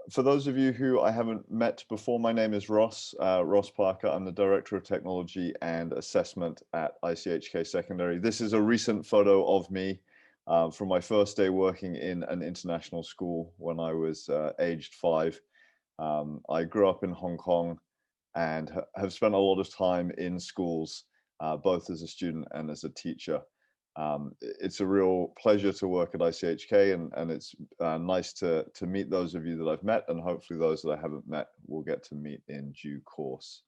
For those of you who I haven't met before, my name is Ross Parker. I'm the Director of Technology and Assessment at ICHK Secondary. This is a recent photo of me from my first day working in an international school when I was aged 5. I grew up in Hong Kong and have spent a lot of time in schools, both as a student and as a teacher. It's a real pleasure to work at ICHK, and it's nice to meet those of you that I've met, and hopefully those that I haven't met will get to meet in due course.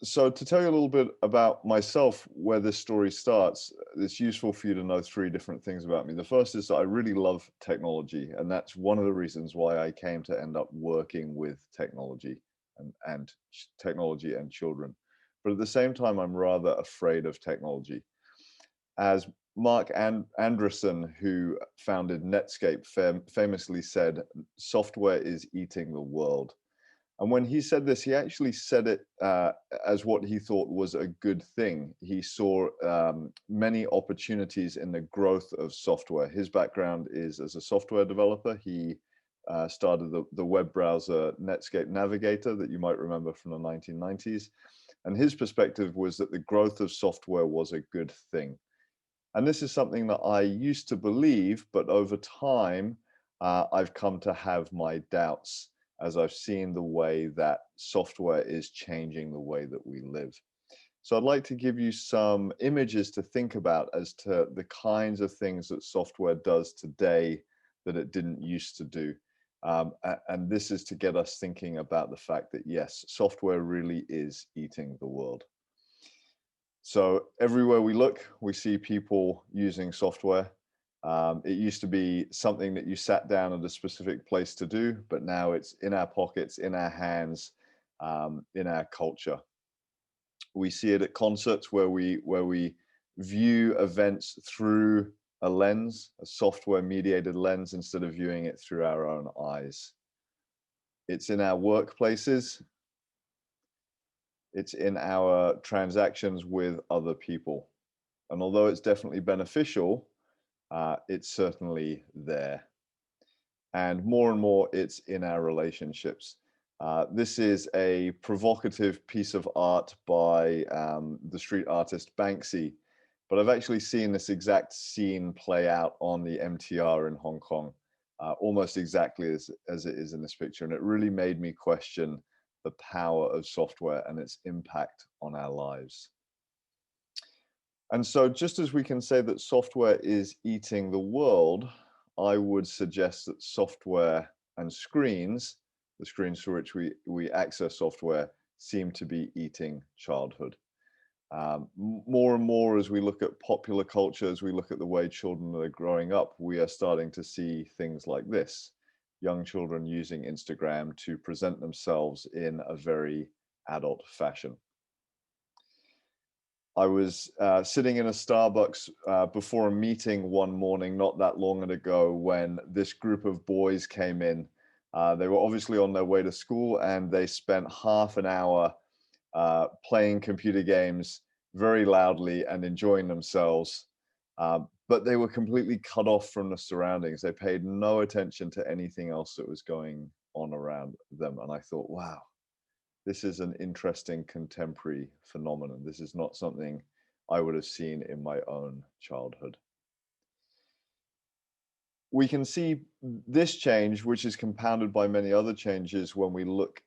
So to tell you a little bit about myself, where this story starts, it's useful for you to know 3 different things about me. The first is that I really love technology, and that's one of the reasons why I came to end up working with technology and technology and children. But at the same time, I'm rather afraid of technology. As Marc Andreessen, who founded Netscape, famously said, software is eating the world. And when he said this, he actually said it as what he thought was a good thing. He saw many opportunities in the growth of software. His background is as a software developer. He started the web browser Netscape Navigator that you might remember from the 1990s. And his perspective was that the growth of software was a good thing. And this is something that I used to believe, but over time, I've come to have my doubts as I've seen the way that software is changing the way that we live. So I'd like to give you some images to think about as to the kinds of things that software does today that it didn't used to do. And this is to get us thinking about the fact that, yes, software really is eating the world. So everywhere we look, we see people using software. It used to be something that you sat down at a specific place to do, but now it's in our pockets, in our hands, in our culture. We see it at concerts where we view events through a lens, a software mediated lens, instead of viewing it through our own eyes. It's in our workplaces. It's in our transactions with other people. And although it's definitely beneficial, it's certainly there. And more, it's in our relationships. This is a provocative piece of art by the street artist Banksy, but I've actually seen this exact scene play out on the MTR in Hong Kong, almost exactly as it is in this picture. And it really made me question the power of software and its impact on our lives. And so just as we can say that software is eating the world, I would suggest that software and screens, the screens through which we access software, seem to be eating childhood. More and more as we look at popular culture, as we look at the way children are growing up, we are starting to see things like this. Young children using Instagram to present themselves in a very adult fashion. I was sitting in a Starbucks before a meeting one morning not that long ago when this group of boys came in. They were obviously on their way to school, and they spent half an hour playing computer games very loudly and enjoying themselves. But they were completely cut off from the surroundings. They paid no attention to anything else that was going on around them. And I thought, wow, this is an interesting contemporary phenomenon. This is not something I would have seen in my own childhood. We can see this change, which is compounded by many other changes when we look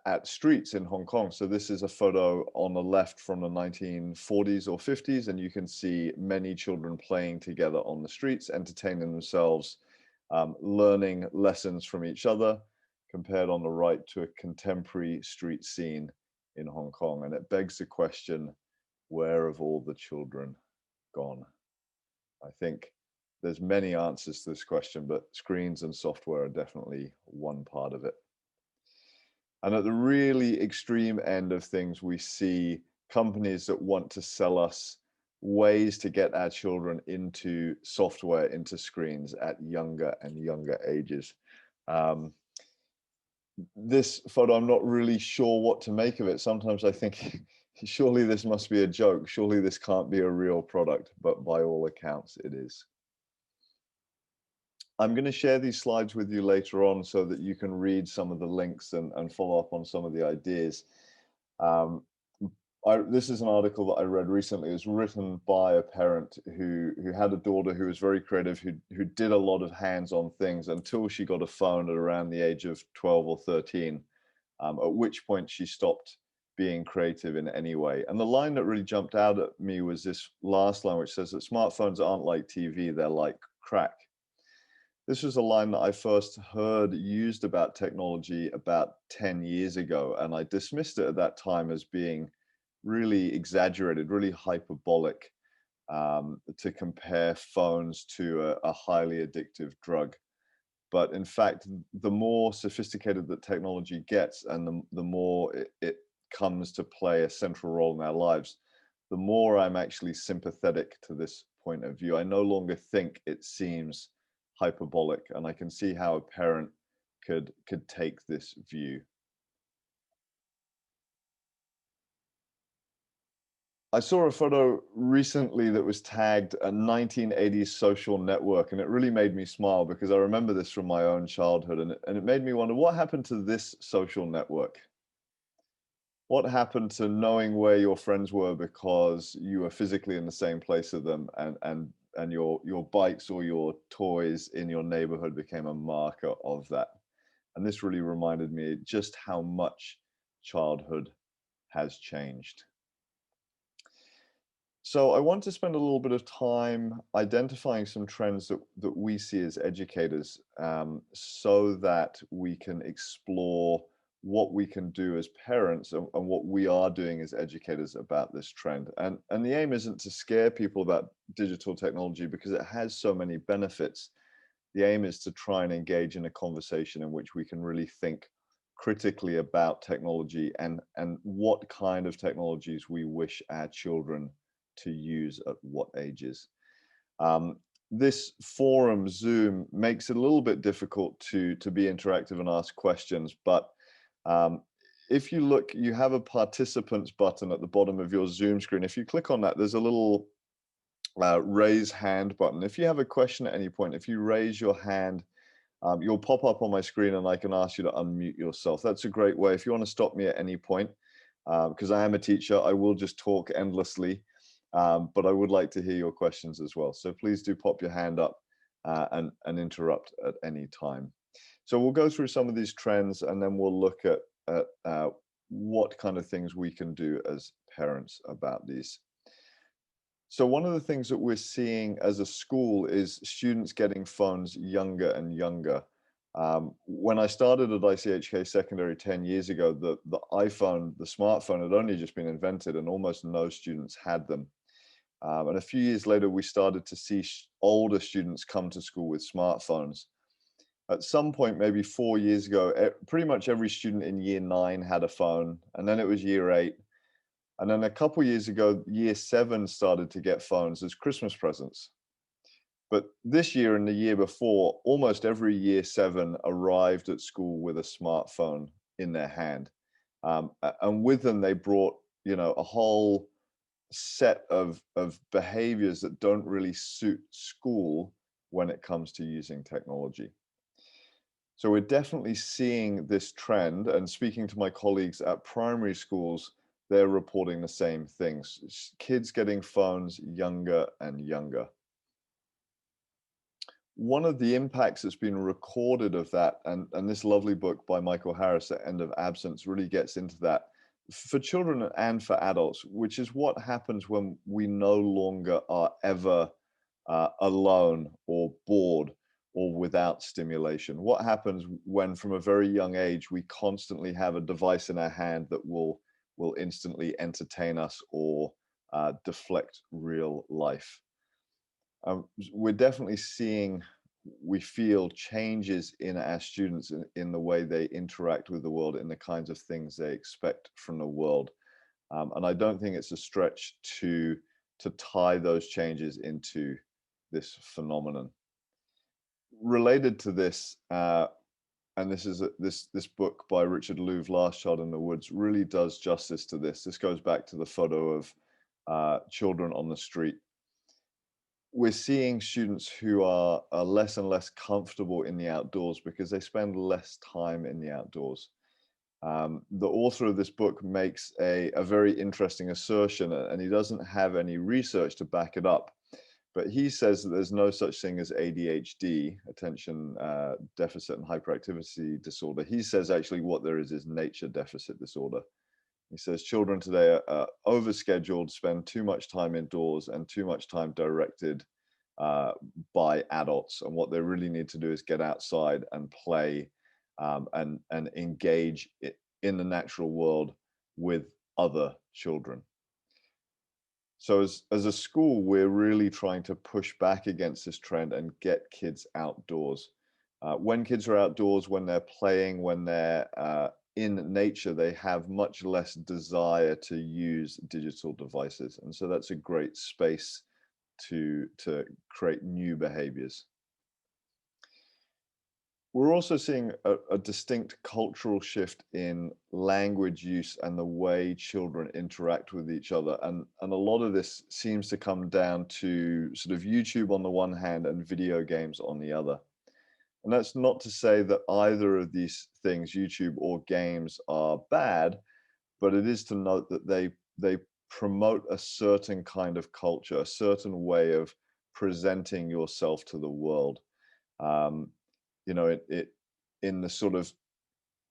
at streets in Hong Kong. So this is a photo on the left from the 1940s or 50s, and you can see many children playing together on the streets, entertaining themselves, learning lessons from each other, compared on the right to a contemporary street scene in Hong Kong. And it begs the question, where have all the children gone? I think there's many answers to this question, but screens and software are definitely one part of it. And at the really extreme end of things, we see companies that want to sell us ways to get our children into software, into screens at younger and younger ages. This photo, I'm not really sure what to make of it. Sometimes I think, surely this must be a joke. Surely this can't be a real product, but by all accounts, it is. I'm going to share these slides with you later on so that you can read some of the links and follow up on some of the ideas. Um, this is an article that I read recently. It was written by a parent who had a daughter who was very creative, who did a lot of hands-on things until she got a phone at around the age of 12 or 13, at which point she stopped being creative in any way. And the line that really jumped out at me was this last line, which says that smartphones aren't like TV, they're like crack. This was a line that I first heard used about technology about 10 years ago, and I dismissed it at that time as being really exaggerated, really hyperbolic, to compare phones to a highly addictive drug. But in fact, the more sophisticated that technology gets and the more it comes to play a central role in our lives, the more I'm actually sympathetic to this point of view. I no longer think it seems hyperbolic, and I can see how a parent could take this view. I saw a photo recently that was tagged a 1980s social network, and it really made me smile because I remember this from my own childhood, and it made me wonder what happened to this social network? What happened to knowing where your friends were because you were physically in the same place as them, and your bikes or your toys in your neighborhood became a marker of that? And this really reminded me just how much childhood has changed. So I want to spend a little bit of time identifying some trends that we see as educators, so that we can explore what we can do as parents and what we are doing as educators about this trend. And the aim isn't to scare people about digital technology because it has so many benefits. The aim is to try and engage in a conversation in which we can really think critically about technology and what kind of technologies we wish our children to use at what ages. Um, this forum, Zoom, makes it a little bit difficult to be interactive and ask questions, but um, if you look, you have a participants button at the bottom of your Zoom screen. If you click on that, there's a little raise hand button. If you have a question at any point, if you raise your hand, you'll pop up on my screen and I can ask you to unmute yourself. That's a great way. If you want to stop me at any point, because I am a teacher, I will just talk endlessly, but I would like to hear your questions as well. So please do pop your hand up and interrupt at any time. So we'll go through some of these trends and then we'll look at what kind of things we can do as parents about these. So one of the things that we're seeing as a school is students getting phones younger and younger. When I started at ICHK Secondary 10 years ago, the iPhone, the smartphone had only just been invented and almost no students had them. And a few years later, we started to see older students come to school with smartphones. At some point, maybe 4 years ago, pretty much every student in year 9 had a phone, and then it was year 8. And then a couple years ago, year 7 started to get phones as Christmas presents. But this year and the year before, almost every year 7 arrived at school with a smartphone in their hand. And with them, they brought, a whole set of behaviors that don't really suit school when it comes to using technology. So we're definitely seeing this trend, and speaking to my colleagues at primary schools, they're reporting the same things. Kids getting phones younger and younger. One of the impacts that's been recorded of that, and this lovely book by Michael Harris, The End of Absence, really gets into that for children and for adults, which is what happens when we no longer are ever alone or bored or without stimulation. What happens when from a very young age we constantly have a device in our hand that will instantly entertain us or deflect real life? We're definitely seeing, we feel changes in our students in the way they interact with the world, in the kinds of things they expect from the world. And I don't think it's a stretch to tie those changes into this phenomenon. Related to this, and this is this book by Richard Louv, Last Child in the Woods, really does justice to this. This goes back to the photo of children on the street. we're seeing students who are less and less comfortable in the outdoors because they spend less time in the outdoors. The author of this book makes a very interesting assertion, and he doesn't have any research to back it up. But he says that there's no such thing as ADHD, attention deficit and hyperactivity disorder. He says actually what there is nature deficit disorder. He says children today are overscheduled, spend too much time indoors and too much time directed uh, by adults. And what they really need to do is get outside and play and engage in the natural world with other children. So as a school, we're really trying to push back against this trend and get kids outdoors. When kids are outdoors, when they're playing, when they're in nature, they have much less desire to use digital devices. And so that's a great space to create new behaviors. We're also seeing a distinct cultural shift in language use and the way children interact with each other. And a lot of this seems to come down to sort of YouTube on the one hand and video games on the other. And that's not to say that either of these things, YouTube or games, are bad, but it is to note that they promote a certain kind of culture, a certain way of presenting yourself to the world. Um, it in the sort of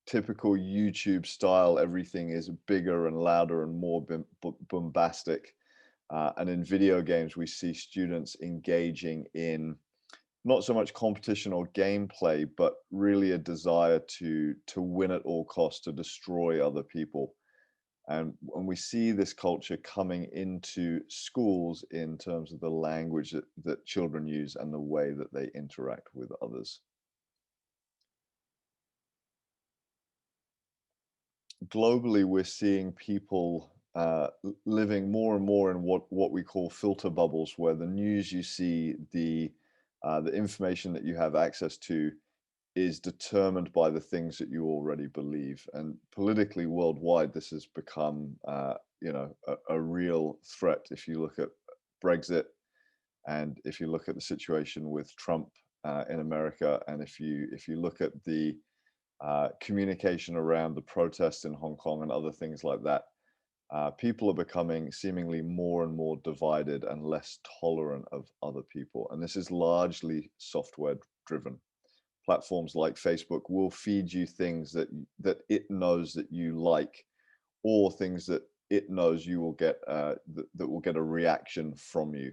typical YouTube style, everything is bigger and louder and more bombastic. And in video games, we see students engaging in not so much competition or gameplay, but really a desire to win at all costs, to destroy other people. And we see this culture coming into schools in terms of the language that children use and the way that they interact with others. Globally, we're seeing people living more and more in what we call filter bubbles, where the news you see, the information that you have access to, is determined by the things that you already believe. And politically, worldwide, this has become, a real threat. If you look at Brexit, and if you look at the situation with Trump in America, and if you look at the communication around the protests in Hong Kong and other things like that, people are becoming seemingly more and more divided and less tolerant of other people. And this is largely software driven. Platforms like Facebook will feed you things that it knows that you like, or things that it knows you will get that will get a reaction from you.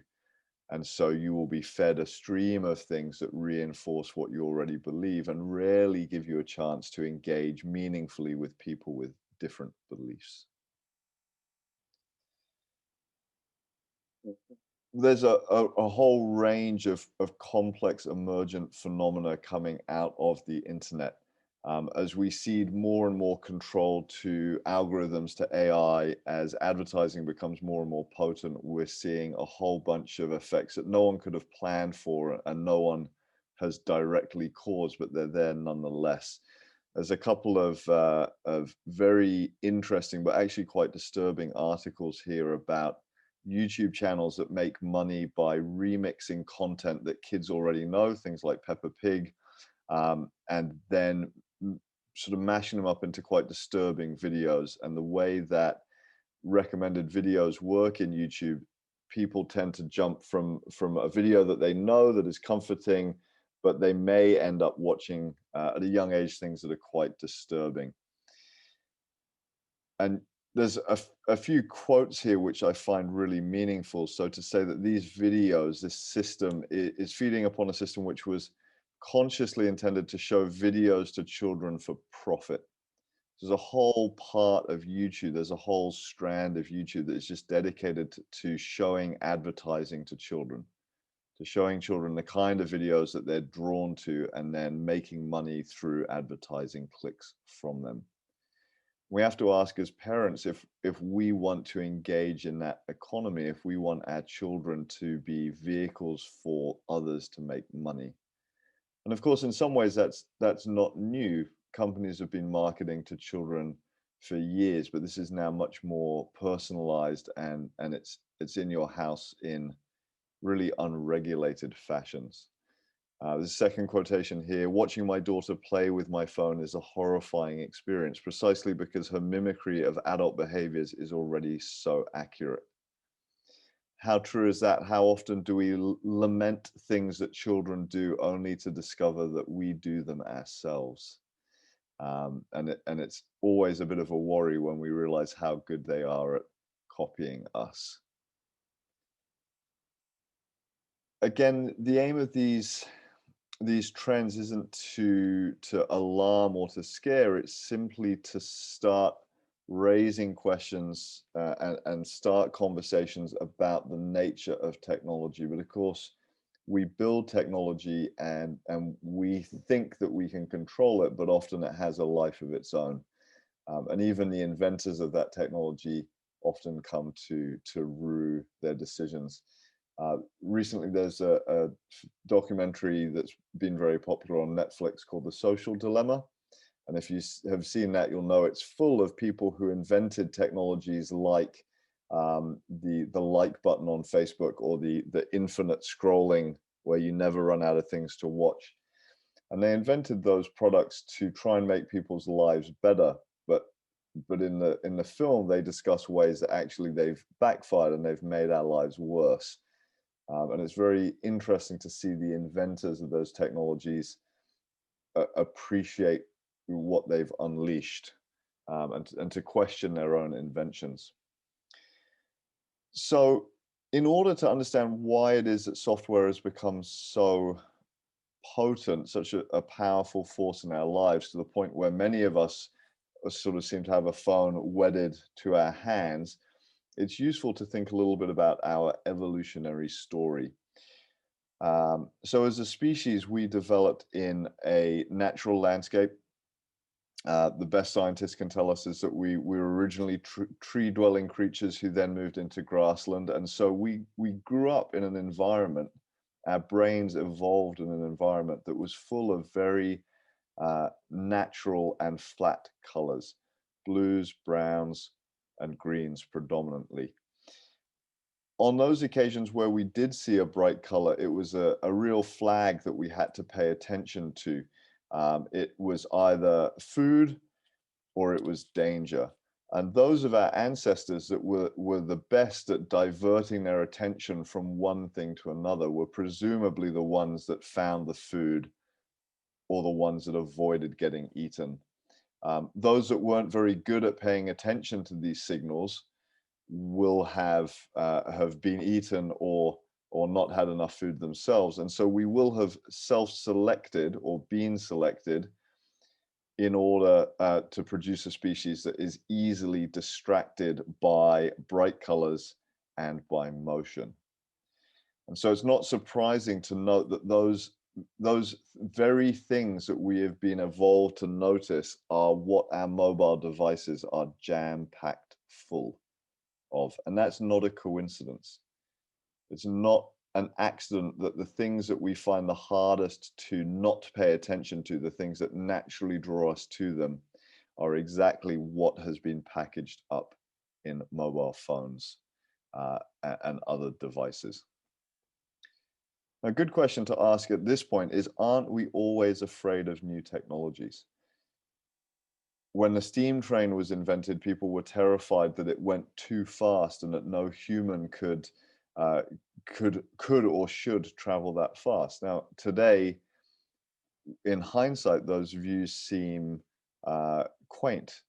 And so you will be fed a stream of things that reinforce what you already believe and rarely give you a chance to engage meaningfully with people with different beliefs. There's a whole range of complex emergent phenomena coming out of the internet. As we cede more and more control to algorithms, to AI, as advertising becomes more and more potent, we're seeing a whole bunch of effects that no one could have planned for and no one has directly caused, but they're there nonetheless. There's a couple of very interesting, but actually quite disturbing articles here about YouTube channels that make money by remixing content that kids already know, things like Peppa Pig, and then sort of mashing them up into quite disturbing videos. And the way that recommended videos work in YouTube, people tend to jump from a video that they know that is comforting, but they may end up watching at a young age things that are quite disturbing. And there's a few quotes here which I find really meaningful. So to say that these videos, this system is feeding upon a system which was consciously intended to show videos to children for profit. There's a whole part of YouTube, there's a whole strand of YouTube that is just dedicated to showing advertising to children, to showing children the kind of videos that they're drawn to and then making money through advertising clicks from them. We have to ask as parents if we want to engage in that economy, if we want our children to be vehicles for others to make money. And of course, in some ways, that's not new. Companies have been marketing to children for years, but this is now much more personalized and it's in your house in really unregulated fashions. The second quotation here: watching my daughter play with my phone is a horrifying experience, precisely because her mimicry of adult behaviors is already so accurate. How true is that? How often do we lament things that children do only to discover that we do them ourselves? And it's always a bit of a worry when we realize how good they are at copying us. Again, the aim of these trends isn't to alarm or to scare. It's simply to start raising questions and start conversations about the nature of technology. But of course, we build technology and we think that we can control it, but often it has a life of its own. And even the inventors of that technology often come to rue their decisions. Recently, there's a documentary that's been very popular on Netflix called The Social Dilemma. And if you have seen that, you'll know it's full of people who invented technologies like the like button on Facebook, or the infinite scrolling where you never run out of things to watch. And they invented those products to try and make people's lives better. But in the film, they discuss ways that actually they've backfired and they've made our lives worse. And it's very interesting to see the inventors of those technologies appreciate what they've unleashed, and to question their own inventions. So in order to understand why it is that software has become so potent, such a powerful force in our lives, to the point where many of us sort of seem to have a phone wedded to our hands, it's useful to think a little bit about our evolutionary story. So as a species, we developed in a natural landscape. The best scientists can tell us is that we were originally tree-dwelling creatures who then moved into grassland. And so we grew up in an environment, our brains evolved in an environment that was full of very natural and flat colors: blues, browns, and greens predominantly. On those occasions where we did see a bright color, it was a real flag that we had to pay attention to. It was either food or it was danger. And those of our ancestors that were the best at diverting their attention from one thing to another were presumably the ones that found the food, or the ones that avoided getting eaten. Those that weren't very good at paying attention to these signals will have been eaten, or not had enough food themselves. And so we will have self-selected or been selected in order to produce a species that is easily distracted by bright colors and by motion. And so it's not surprising to note that those very things that we have been evolved to notice are what our mobile devices are jam-packed full of. And that's not a coincidence. It's not an accident that the things that we find the hardest to not pay attention to, the things that naturally draw us to them, are exactly what has been packaged up in mobile phones and other devices. A good question to ask at this point is, aren't we always afraid of new technologies? When the steam train was invented, people were terrified that it went too fast and that no human could or should travel that fast. Now, today, in hindsight, those views seem quaint,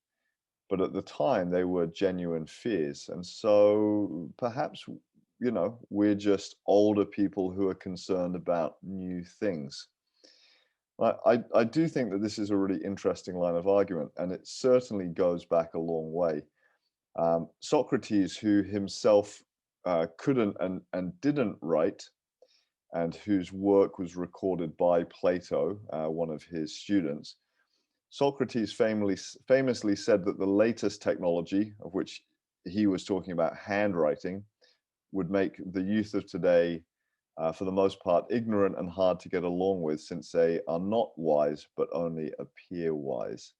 but at the time they were genuine fears. And so perhaps, we're just older people who are concerned about new things. I do think that this is a really interesting line of argument, and it certainly goes back a long way. Socrates, who himself couldn't and didn't write, and whose work was recorded by Plato, one of his students, Socrates famously said that the latest technology, of which he was talking about handwriting, would make the youth of today, for the most part, ignorant and hard to get along with, since they are not wise, but only appear wise.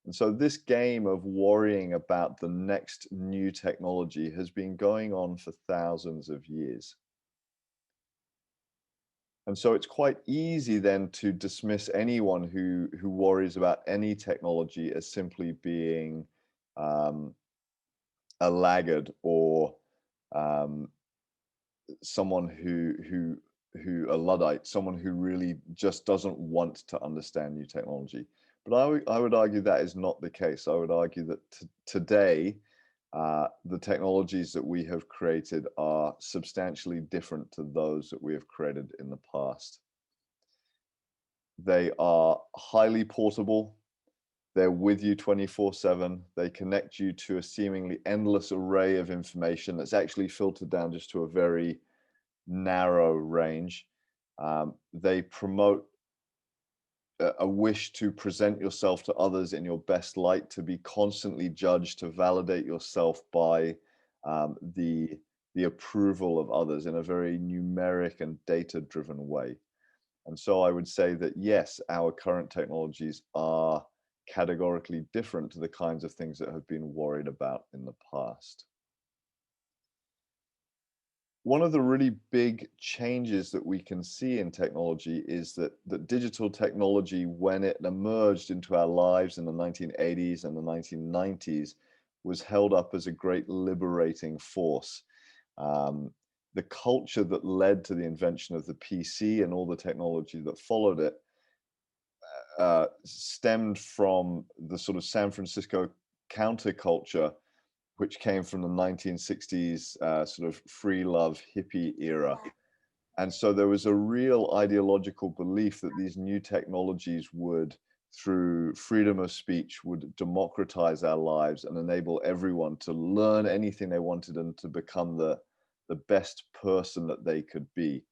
And so this game of worrying about the next new technology has been going on for thousands of years. And so it's quite easy then to dismiss anyone who worries about any technology as simply being a laggard, or um, someone who a Luddite, someone who really just doesn't want to understand new technology. But I would argue that is not the case. I would argue that today, the technologies that we have created are substantially different to those that we have created in the past. They are highly portable. They're with you 24/7. They connect you to a seemingly endless array of information that's actually filtered down just to a very narrow range. They promote a wish to present yourself to others in your best light, to be constantly judged, to validate yourself by the approval of others in a very numeric and data-driven way. And so I would say that yes, our current technologies are categorically different to the kinds of things that have been worried about in the past. One of the really big changes that we can see in technology is that digital technology, when it emerged into our lives in the 1980s and the 1990s, was held up as a great liberating force. The culture that led to the invention of the PC and all the technology that followed it stemmed from the sort of San Francisco counterculture, which came from the 1960s sort of free love hippie era. And so there was a real ideological belief that these new technologies would, through freedom of speech, would democratize our lives and enable everyone to learn anything they wanted and to become the best person that they could be.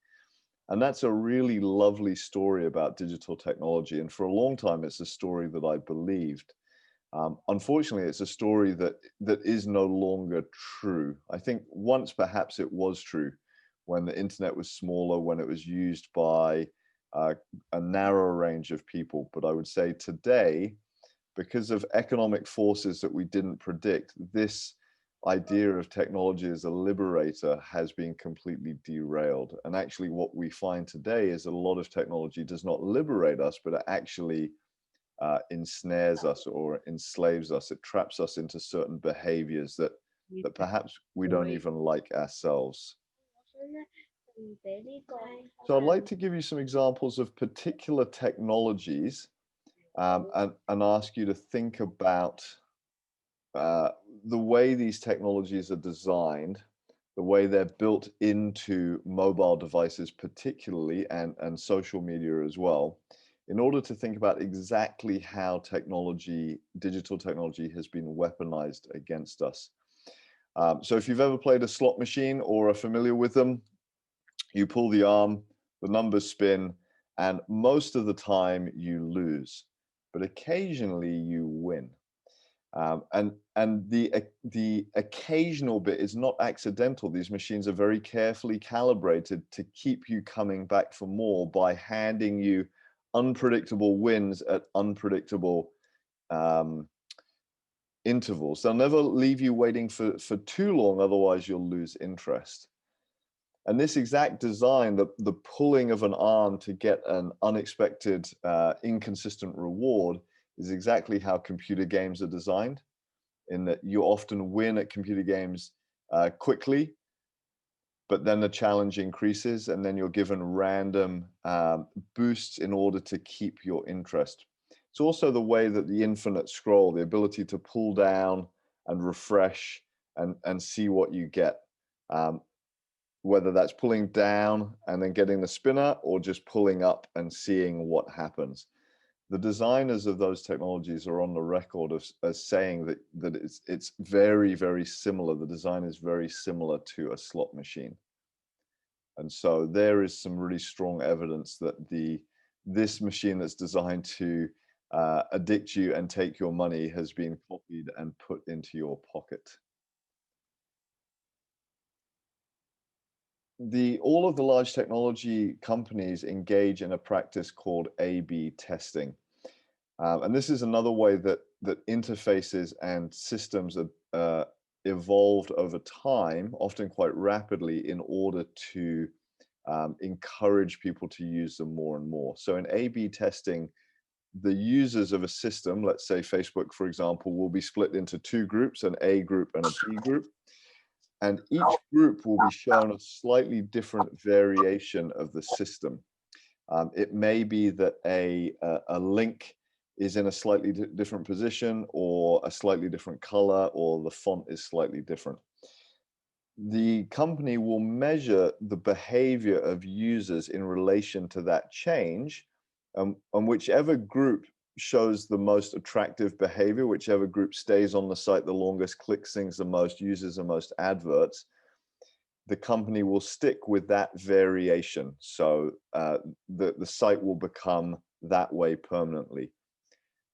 And that's a really lovely story about digital technology. And for a long time, it's a story that I believed. Unfortunately, it's a story that is no longer true. I think once perhaps it was true when the internet was smaller, when it was used by a narrow range of people. But I would say today, because of economic forces that we didn't predict, this idea of technology as a liberator has been completely derailed. And actually what we find today is a lot of technology does not liberate us, but it actually ensnares us or enslaves us. It traps us into certain behaviors that perhaps we don't even like ourselves. So I'd like to give you some examples of particular technologies and ask you to think about the way these technologies are designed, the way they're built into mobile devices particularly, and social media as well, in order to think about exactly how technology, digital technology, has been weaponized against us. So if you've ever played a slot machine or are familiar with them, you pull the arm, the numbers spin, and most of the time you lose, but occasionally you win. And the occasional bit is not accidental. These machines are very carefully calibrated to keep you coming back for more by handing you unpredictable wins at unpredictable intervals. They'll never leave you waiting for too long, otherwise you'll lose interest. And this exact design, the pulling of an arm to get an unexpected, inconsistent reward, is exactly how computer games are designed, in that you often win at computer games quickly, but then the challenge increases and then you're given random boosts in order to keep your interest. It's also the way that the infinite scroll, the ability to pull down and refresh and see what you get, whether that's pulling down and then getting the spinner or just pulling up and seeing what happens. The designers of those technologies are on the record as saying that it's very, very similar. The design is very similar to a slot machine. And so there is some really strong evidence that this machine that's designed to addict you and take your money has been copied and put into your pocket. All of the large technology companies engage in a practice called A/B testing. And this is another way that interfaces and systems evolved over time, often quite rapidly, in order to encourage people to use them more and more. So in A/B testing, the users of a system, let's say Facebook, for example, will be split into two groups, an A group and a B group. And each group will be shown a slightly different variation of the system. It may be that a link is in a slightly different position, or a slightly different color, or the font is slightly different. The company will measure the behavior of users in relation to that change, and whichever group shows the most attractive behavior, whichever group stays on the site the longest, clicks things the most, uses the most adverts, the company will stick with that variation. So the site will become that way permanently.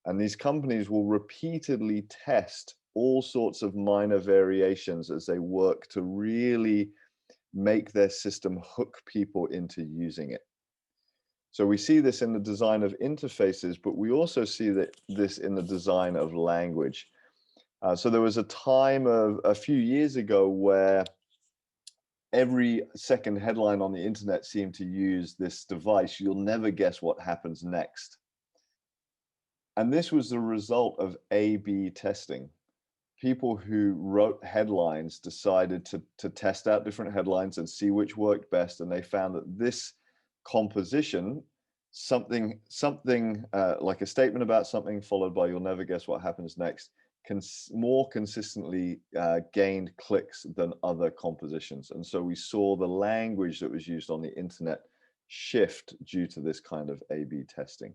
And these companies will repeatedly test all sorts of minor variations as they work to really make their system hook people into using it. So we see this in the design of interfaces, but we also see this in the design of language. So there was a time of a few years ago where every second headline on the internet seemed to use this device: "You'll never guess what happens next." And this was the result of A/B testing. People who wrote headlines decided to test out different headlines and see which worked best. And they found that this composition, something like a statement about something followed by "you'll never guess what happens next," more consistently gained clicks than other compositions. And so we saw the language that was used on the internet shift due to this kind of A/B testing.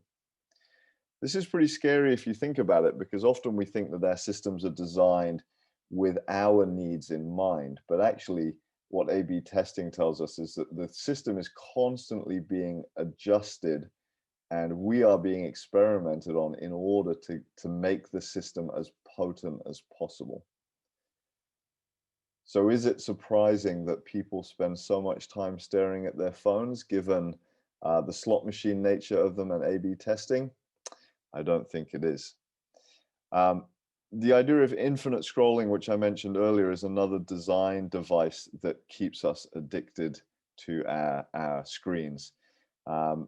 This is pretty scary if you think about it, because often we think that our systems are designed with our needs in mind. But actually, what A/B testing tells us is that the system is constantly being adjusted, and we are being experimented on in order to make the system as potent as possible. So is it surprising that people spend so much time staring at their phones, given the slot machine nature of them and A/B testing? I don't think it is. The idea of infinite scrolling, which I mentioned earlier, is another design device that keeps us addicted to our screens.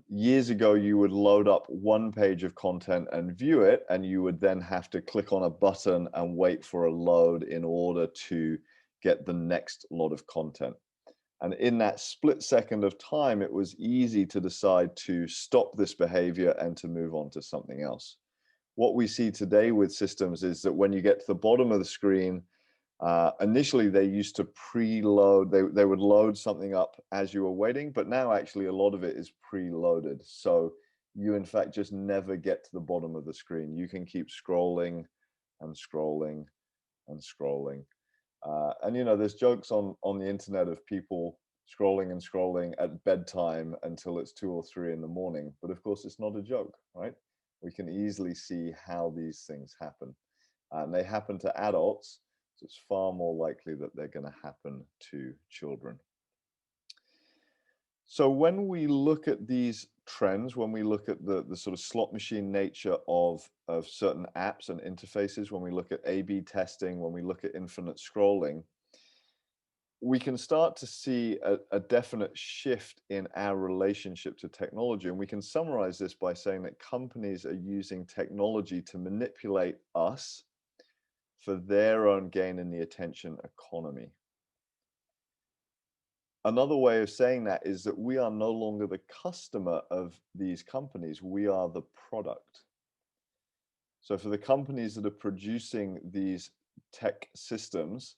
Years ago, you would load up one page of content and view it, and you would then have to click on a button and wait for a load in order to get the next lot of content. And in that split second of time, it was easy to decide to stop this behavior and to move on to something else. What we see today with systems is that when you get to the bottom of the screen, initially they used to preload, they would load something up as you were waiting, but now actually a lot of it is preloaded. So you in fact just never get to the bottom of the screen. You can keep scrolling and scrolling and scrolling. And you know, there's jokes on the internet of people scrolling and scrolling at bedtime until it's 2 or 3 in the morning. But of course, it's not a joke, right? We can easily see how these things happen. And they happen to adults, so it's far more likely that they're going to happen to children. So when we look at these trends, when we look at the sort of slot machine nature of certain apps and interfaces, when we look at A/B testing, when we look at infinite scrolling, we can start to see a definite shift in our relationship to technology. And we can summarize this by saying that companies are using technology to manipulate us for their own gain in the attention economy. Another way of saying that is that we are no longer the customer of these companies, we are the product. So for the companies that are producing these tech systems,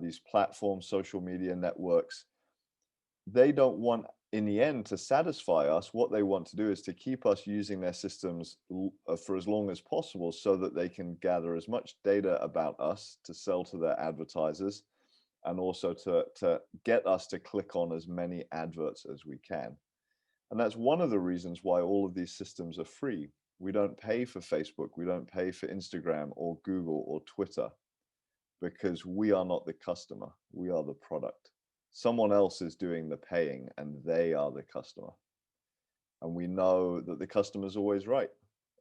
these platforms, social media networks, they don't want, in the end, to satisfy us. What they want to do is to keep us using their systems for as long as possible, so that they can gather as much data about us to sell to their advertisers, and also to get us to click on as many adverts as we can. And that's one of the reasons why all of these systems are free. We don't pay for Facebook, we don't pay for Instagram or Google or Twitter, because we are not the customer, we are the product. Someone else is doing the paying and they are the customer. And we know that the customer is always right.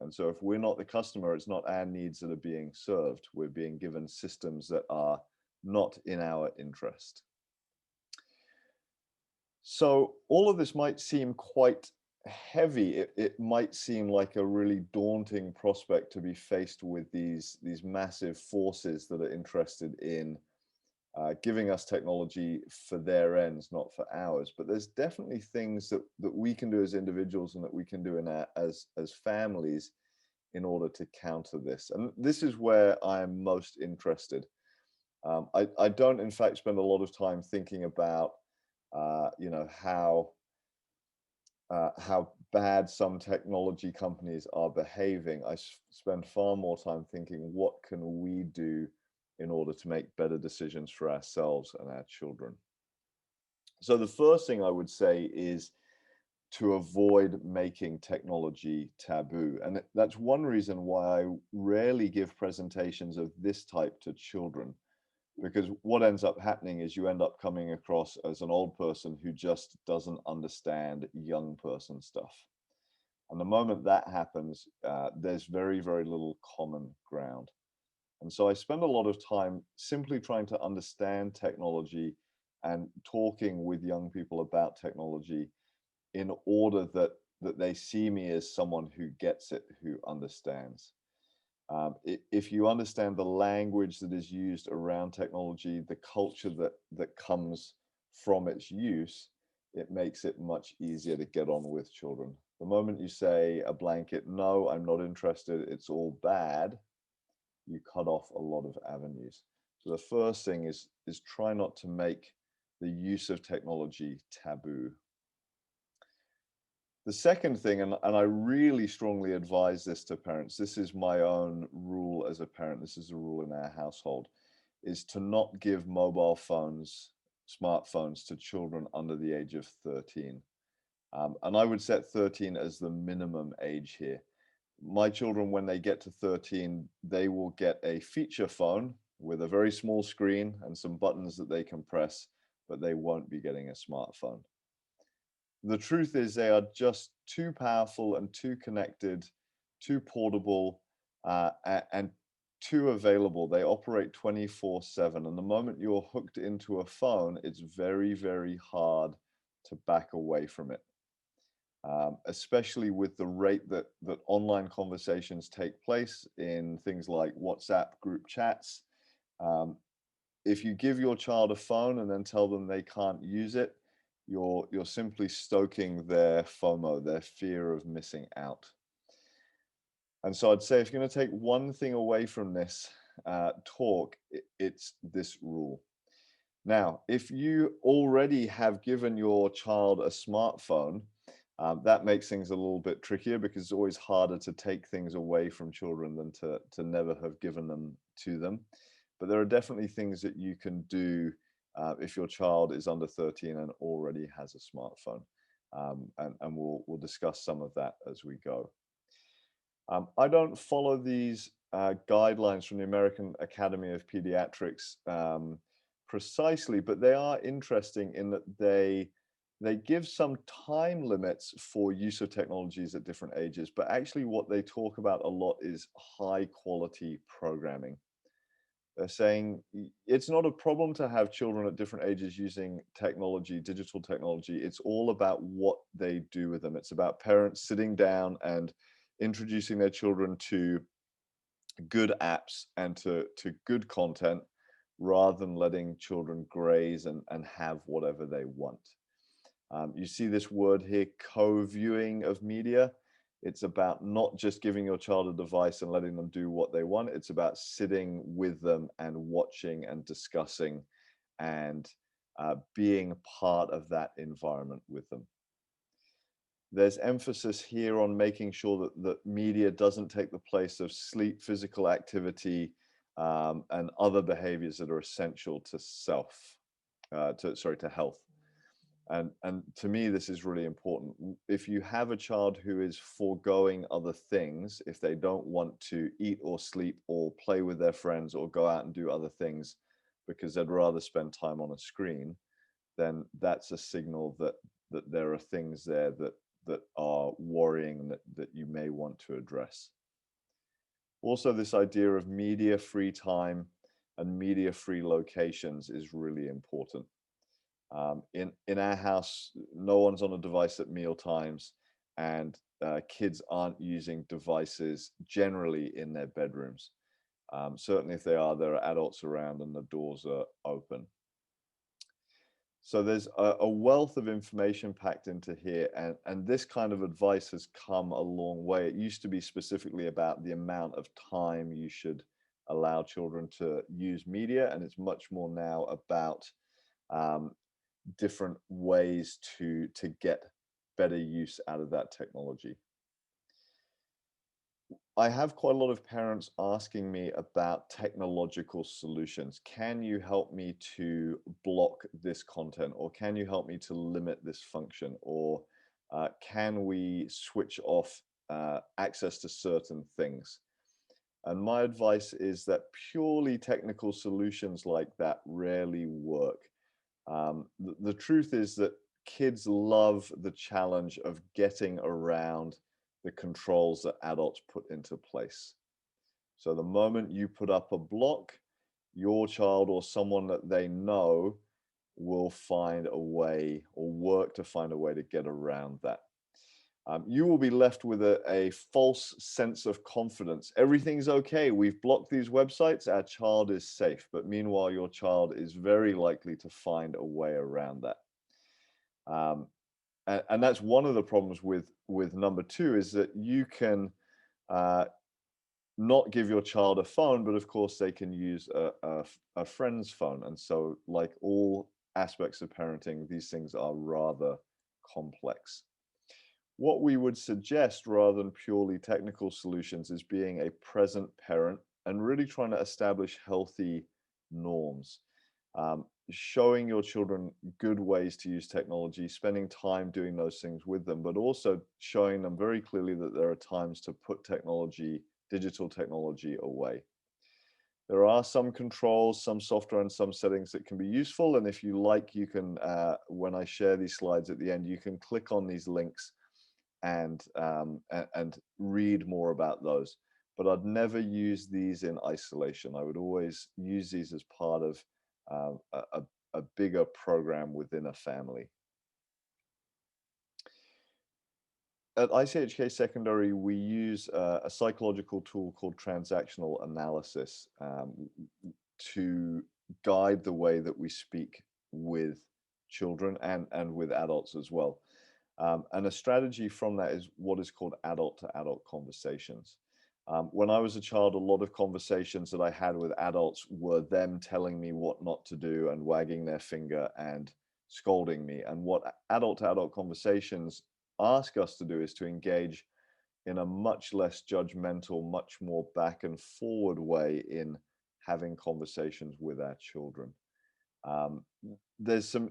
And so if we're not the customer, it's not our needs that are being served. We're being given systems that are not in our interest. So all of this might seem quite heavy. It might seem like a really daunting prospect to be faced with these massive forces that are interested in giving us technology for their ends, not for ours. But there's definitely things that we can do as individuals and that we can do in as families in order to counter this. And this is where I am most interested. I don't, in fact, spend a lot of time thinking about, you know, how bad some technology companies are behaving. I spend far more time thinking, what can we do in order to make better decisions for ourselves and our children? So the first thing I would say is to avoid making technology taboo. And that's one reason why I rarely give presentations of this type to children, because what ends up happening is you end up coming across as an old person who just doesn't understand young person stuff. And the moment that happens, there's very, very little common ground. And so I spend a lot of time simply trying to understand technology and talking with young people about technology in order that they see me as someone who gets it, who understands. If you understand the language that is used around technology, the culture that comes from its use, it makes it much easier to get on with children. The moment you say a blanket, no, I'm not interested, it's all bad, you cut off a lot of avenues. So the first thing is try not to make the use of technology taboo. The second thing, and I really strongly advise this to parents, this is my own rule as a parent, this is a rule in our household, is to not give mobile phones, smartphones to children under the age of 13. And I would set 13 as the minimum age here. My children, when they get to 13, they will get a feature phone with a very small screen and some buttons that they can press, but they won't be getting a smartphone. The truth is they are just too powerful and too connected, too portable, and too available. They operate 24/7. And the moment you're hooked into a phone, it's very, very hard to back away from it. Especially with the rate that online conversations take place in things like WhatsApp group chats. Um, if you give your child a phone and then tell them they can't use it, you're simply stoking their FOMO, their fear of missing out. And so I'd say if you're going to take one thing away from this talk, it's this rule. Now, if you already have given your child a smartphone, that makes things a little bit trickier because it's always harder to take things away from children than to never have given them to them. But there are definitely things that you can do if your child is under 13 and already has a smartphone. And we'll discuss some of that as we go. I don't follow these guidelines from the American Academy of Pediatrics precisely, but they are interesting in that they give some time limits for use of technologies at different ages, but actually what they talk about a lot is high quality programming. They're saying it's not a problem to have children at different ages using technology, digital technology. It's all about what they do with them. It's about parents sitting down and introducing their children to good apps and to good content rather than letting children graze and have whatever they want. You see this word here, co-viewing of media. It's about not just giving your child a device and letting them do what they want. It's about sitting with them and watching and discussing and being part of that environment with them. There's emphasis here on making sure that media doesn't take the place of sleep, physical activity, and other behaviors that are essential to to health. And to me, this is really important. If you have a child who is foregoing other things, if they don't want to eat or sleep or play with their friends or go out and do other things because they'd rather spend time on a screen, then that's a signal that there are things there that are worrying that you may want to address. Also, this idea of media-free time and media-free locations is really important. In our house, no one's on a device at meal times, and kids aren't using devices generally in their bedrooms. Certainly, if they are, there are adults around and the doors are open. So there's a wealth of information packed into here, and this kind of advice has come a long way. It used to be specifically about the amount of time you should allow children to use media, and it's much more now about um, different ways to get better use out of that technology. I have quite a lot of parents asking me about technological solutions. Can you help me to block this content? Or can you help me to limit this function? Or can we switch off access to certain things? And my advice is that purely technical solutions like that rarely work. The truth is that kids love the challenge of getting around the controls that adults put into place. So the moment you put up a block, your child or someone that they know will find a way or work to find a way to get around that. You will be left with a false sense of confidence. Everything's okay. We've blocked these websites. Our child is safe. But meanwhile, your child is very likely to find a way around that. And that's one of the problems with number two, is that you can uh, not give your child a phone, but of course they can use a friend's phone. And so, like all aspects of parenting, these things are rather complex. What we would suggest, rather than purely technical solutions, is being a present parent and really trying to establish healthy norms. Showing your children good ways to use technology, spending time doing those things with them, but also showing them very clearly that there are times to put technology, digital technology, away. There are some controls, some software, and some settings that can be useful. And if you like, you can, when I share these slides at the end, you can click on these links and read more about those. But I'd never use these in isolation. I would always use these as part of a bigger program within a family. At ICHK Secondary, we use a psychological tool called transactional analysis to guide the way that we speak with children and with adults as well. And a strategy from that is what is called adult-to-adult conversations. When I was a child, a lot of conversations that I had with adults were them telling me what not to do and wagging their finger and scolding me. And what adult-to-adult conversations ask us to do is to engage in a much less judgmental, much more back and forward way in having conversations with our children. Um, there's some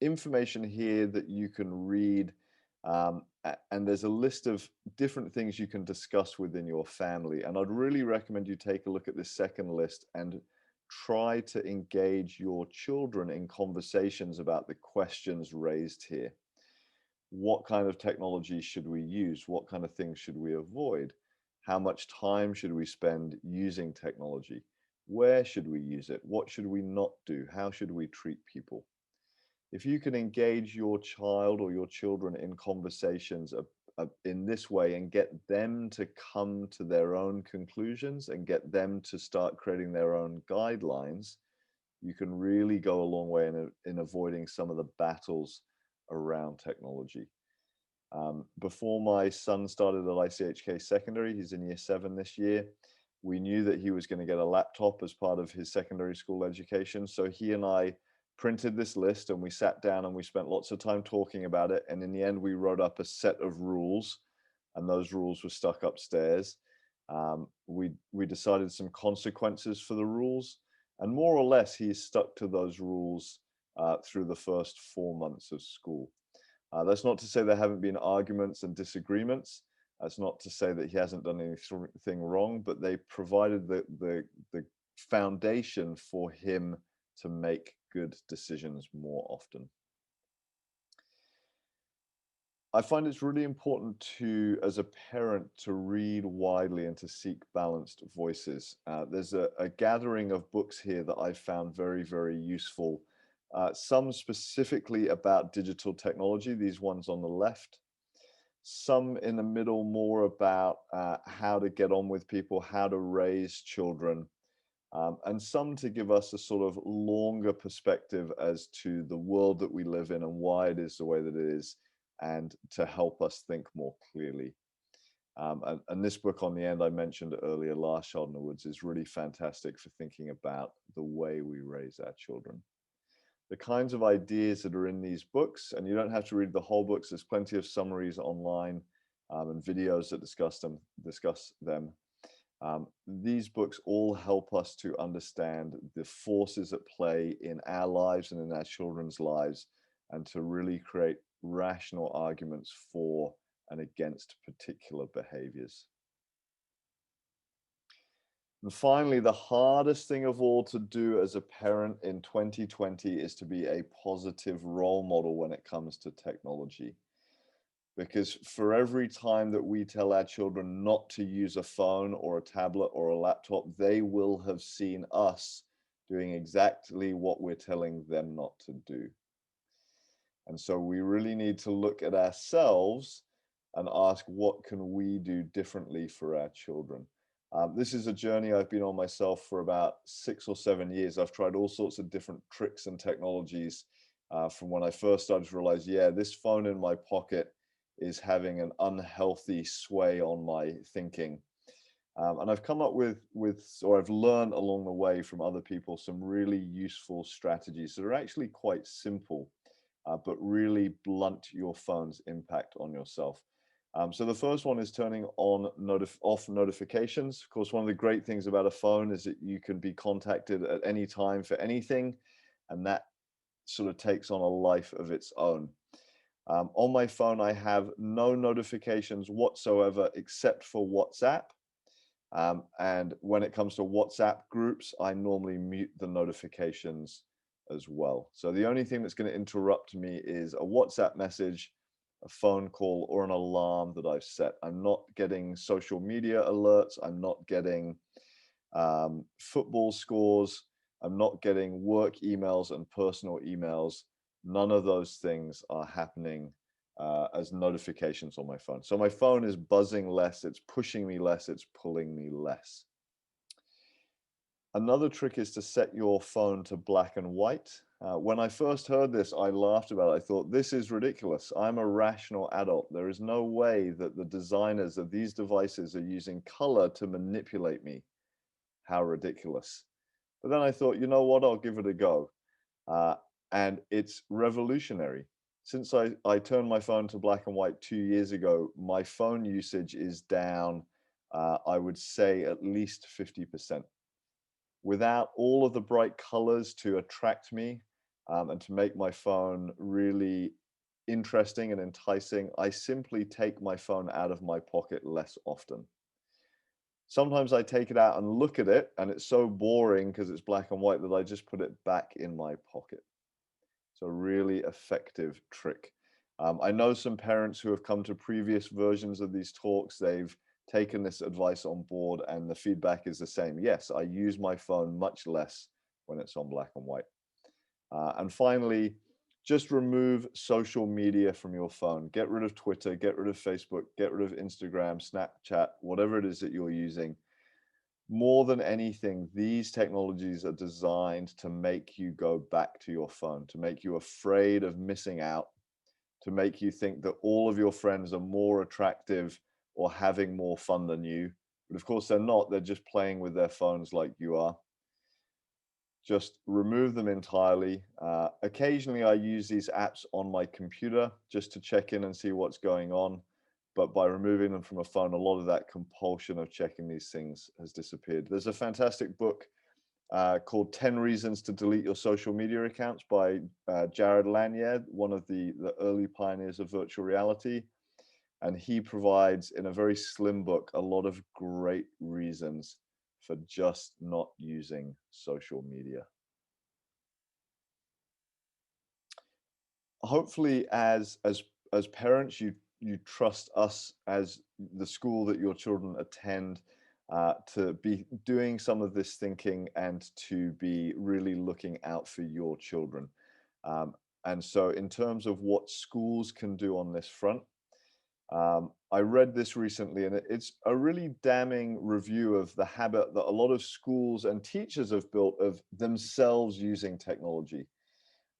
information here that you can read, and there's a list of different things you can discuss within your family. And I'd really recommend you take a look at this second list and try to engage your children in conversations about the questions raised here. What kind of technology should we use? What kind of things should we avoid? How much time should we spend using technology? Where should we use it? What should we not do? How should we treat people? If you can engage your child or your children in conversations in this way and get them to come to their own conclusions and get them to start creating their own guidelines, you can really go a long way in avoiding some of the battles around technology. Before my son started at ICHK Secondary, he's in year 7 this year, we knew that he was going to get a laptop as part of his secondary school education. So he and I printed this list and we sat down and we spent lots of time talking about it. And in the end, we wrote up a set of rules, and those rules were stuck upstairs. We decided some consequences for the rules, and more or less he stuck to those rules through the first 4 months of school. That's not to say there haven't been arguments and disagreements. That's not to say that he hasn't done anything wrong, but they provided the foundation for him to make good decisions more often. I find it's really important to, as a parent, to read widely and to seek balanced voices. There's a gathering of books here that I found very, very useful some specifically about digital technology, these ones on the left, some in the middle more about how to get on with people, how to raise children, and some to give us a sort of longer perspective as to the world that we live in and why it is the way that it is, and to help us think more clearly. And this book on the end I mentioned earlier, Last Child in the Woods, is really fantastic for thinking about the way we raise our children. The kinds of ideas that are in these books, and you don't have to read the whole books, there's plenty of summaries online and videos that discuss them. These books all help us to understand the forces at play in our lives and in our children's lives, and to really create rational arguments for and against particular behaviors. And finally, the hardest thing of all to do as a parent in 2020 is to be a positive role model when it comes to technology. Because for every time that we tell our children not to use a phone or a tablet or a laptop, they will have seen us doing exactly what we're telling them not to do. And so we really need to look at ourselves and ask, what can we do differently for our children? This is a journey I've been on myself for about 6 or 7 years. I've tried all sorts of different tricks and technologies from when I first started to realize, yeah, this phone in my pocket is having an unhealthy sway on my thinking. And I've come up with, or I've learned along the way from other people, some really useful strategies that are actually quite simple, but really blunt your phone's impact on yourself. So the first one is turning on off notifications. Of course, one of the great things about a phone is that you can be contacted at any time for anything, and that sort of takes on a life of its own. On my phone, I have no notifications whatsoever except for WhatsApp. And when it comes to WhatsApp groups, I normally mute the notifications as well. So the only thing that's going to interrupt me is a WhatsApp message, a phone call, or an alarm that I've set. I'm not getting social media alerts. I'm not getting football scores. I'm not getting work emails and personal emails. None of those things are happening as notifications on my phone. So my phone is buzzing less, it's pushing me less, it's pulling me less. Another trick is to set your phone to black and white. When I first heard this, I laughed about it. I thought, this is ridiculous. I'm a rational adult. There is no way that the designers of these devices are using color to manipulate me. How ridiculous. But then I thought, you know what, I'll give it a go. And it's revolutionary. Since I turned my phone to black and white 2 years ago, my phone usage is down, I would say, at least 50%. Without all of the bright colors to attract me and to make my phone really interesting and enticing, I simply take my phone out of my pocket less often. Sometimes I take it out and look at it, and it's so boring because it's black and white that I just put it back in my pocket. It's a really effective trick. I know some parents who have come to previous versions of these talks. They've taken this advice on board, and the feedback is the same. Yes, I use my phone much less when it's on black and white. And finally, just remove social media from your phone. Get rid of Twitter, get rid of Facebook, get rid of Instagram, Snapchat, whatever it is that you're using. More than anything, these technologies are designed to make you go back to your phone, to make you afraid of missing out, to make you think that all of your friends are more attractive or having more fun than you. But of course, they're not. They're just playing with their phones like you are. Just remove them entirely. Occasionally, I use these apps on my computer just to check in and see what's going on. But by removing them from a phone, a lot of that compulsion of checking these things has disappeared. There's a fantastic book called 10 Reasons to Delete Your Social Media Accounts by Jared Lanier, one of the early pioneers of virtual reality. And he provides, in a very slim book, a lot of great reasons for just not using social media. Hopefully, as parents, you trust us as the school that your children attend to be doing some of this thinking and to be really looking out for your children. And so in terms of what schools can do on this front, I read this recently, and it's a really damning review of the habit that a lot of schools and teachers have built of themselves using technology.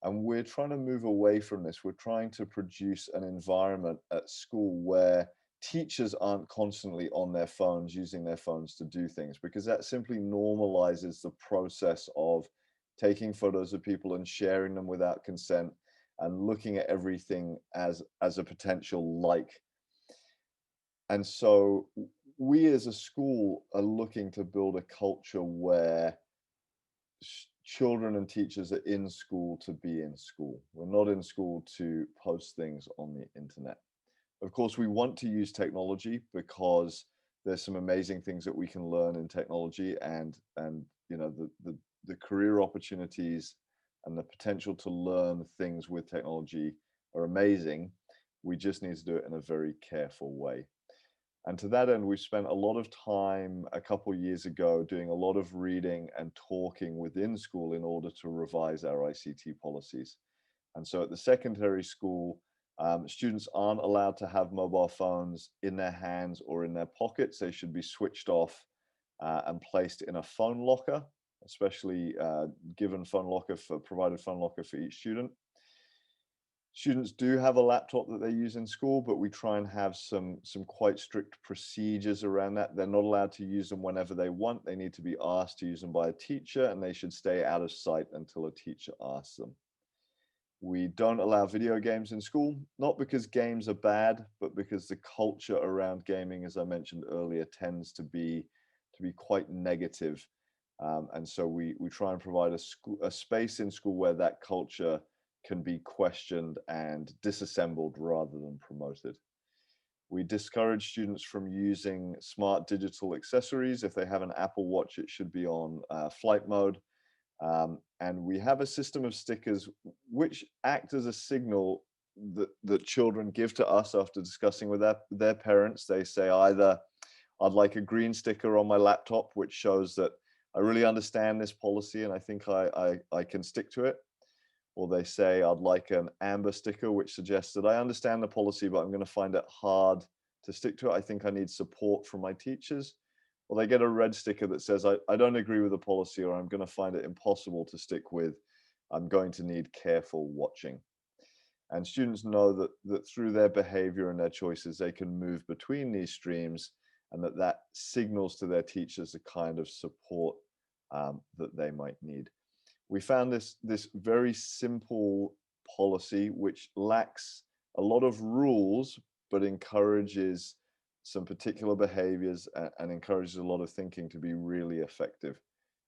And we're trying to move away from this. We're trying to produce an environment at school where teachers aren't constantly on their phones, using their phones to do things, because that simply normalizes the process of taking photos of people and sharing them without consent and looking at everything as a potential like. And so we as a school are looking to build a culture where children and teachers are in school to be in school. We're not in school to post things on the internet. Of course, we want to use technology because there's some amazing things that we can learn in technology, and you know, the career opportunities and the potential to learn things with technology are amazing. We just need to do it in a very careful way. And to that end, we spent a lot of time a couple of years ago doing a lot of reading and talking within school in order to revise our ICT policies. And so at the secondary school, students aren't allowed to have mobile phones in their hands or in their pockets. They should be switched off and placed in a phone locker, especially provided phone locker for each student. Students do have a laptop that they use in school, but we try and have some quite strict procedures around that. They're not allowed to use them whenever they want. They need to be asked to use them by a teacher, and they should stay out of sight until a teacher asks them. We don't allow video games in school, not because games are bad, but because the culture around gaming, as I mentioned earlier, tends to be quite negative. And so we try and provide a space in school where that culture can be questioned and disassembled rather than promoted. We discourage students from using smart digital accessories. If they have an Apple Watch, it should be on flight mode. And we have a system of stickers which act as a signal that children give to us after discussing with their parents. They say either, I'd like a green sticker on my laptop, which shows that I really understand this policy and I think I can stick to it. Or they say, I'd like an amber sticker, which suggests that I understand the policy, but I'm going to find it hard to stick to it. I think I need support from my teachers. Or they get a red sticker that says, I don't agree with the policy, or I'm going to find it impossible to stick with. I'm going to need careful watching. And students know that through their behavior and their choices, they can move between these streams, and that signals to their teachers the kind of support that they might need. We found this very simple policy, which lacks a lot of rules, but encourages some particular behaviors and encourages a lot of thinking to be really effective.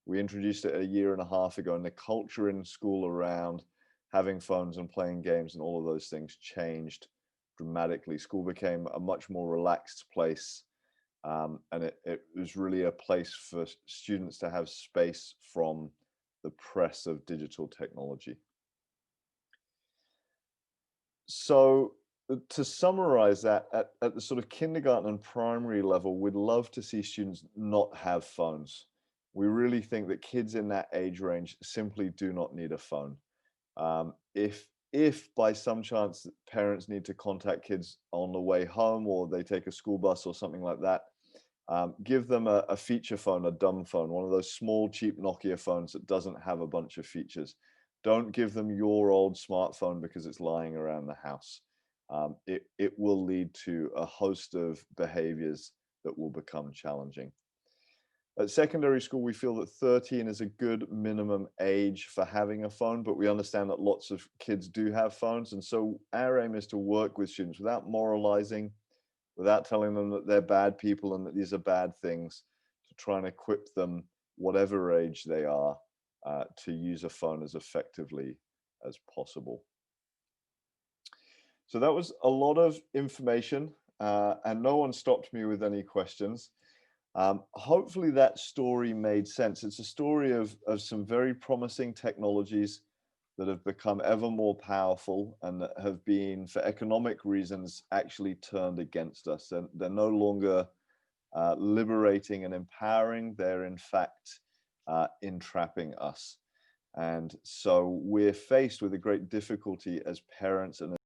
We introduced it a year and a half ago, and the culture in school around having phones and playing games and all of those things changed dramatically. School became a much more relaxed place, and it was really a place for students to have space from the press of digital technology. So to summarize that, at the sort of kindergarten and primary level, we'd love to see students not have phones. We really think that kids in that age range simply do not need a phone. If by some chance parents need to contact kids on the way home, or they take a school bus or something like that, give them a feature phone, a dumb phone, one of those small, cheap Nokia phones that doesn't have a bunch of features. Don't give them your old smartphone because it's lying around the house. It will lead to a host of behaviors that will become challenging. At secondary school, we feel that 13 is a good minimum age for having a phone, but we understand that lots of kids do have phones. And so our aim is to work with students without moralizing, without telling them that they're bad people and that these are bad things, to try and equip them, whatever age they are, to use a phone as effectively as possible. So that was a lot of information, and no one stopped me with any questions. Hopefully that story made sense. It's a story of some very promising technologies that have become ever more powerful and that have been, for economic reasons, actually turned against us. And they're no longer liberating and empowering. They're in fact entrapping us. And so we're faced with a great difficulty as parents and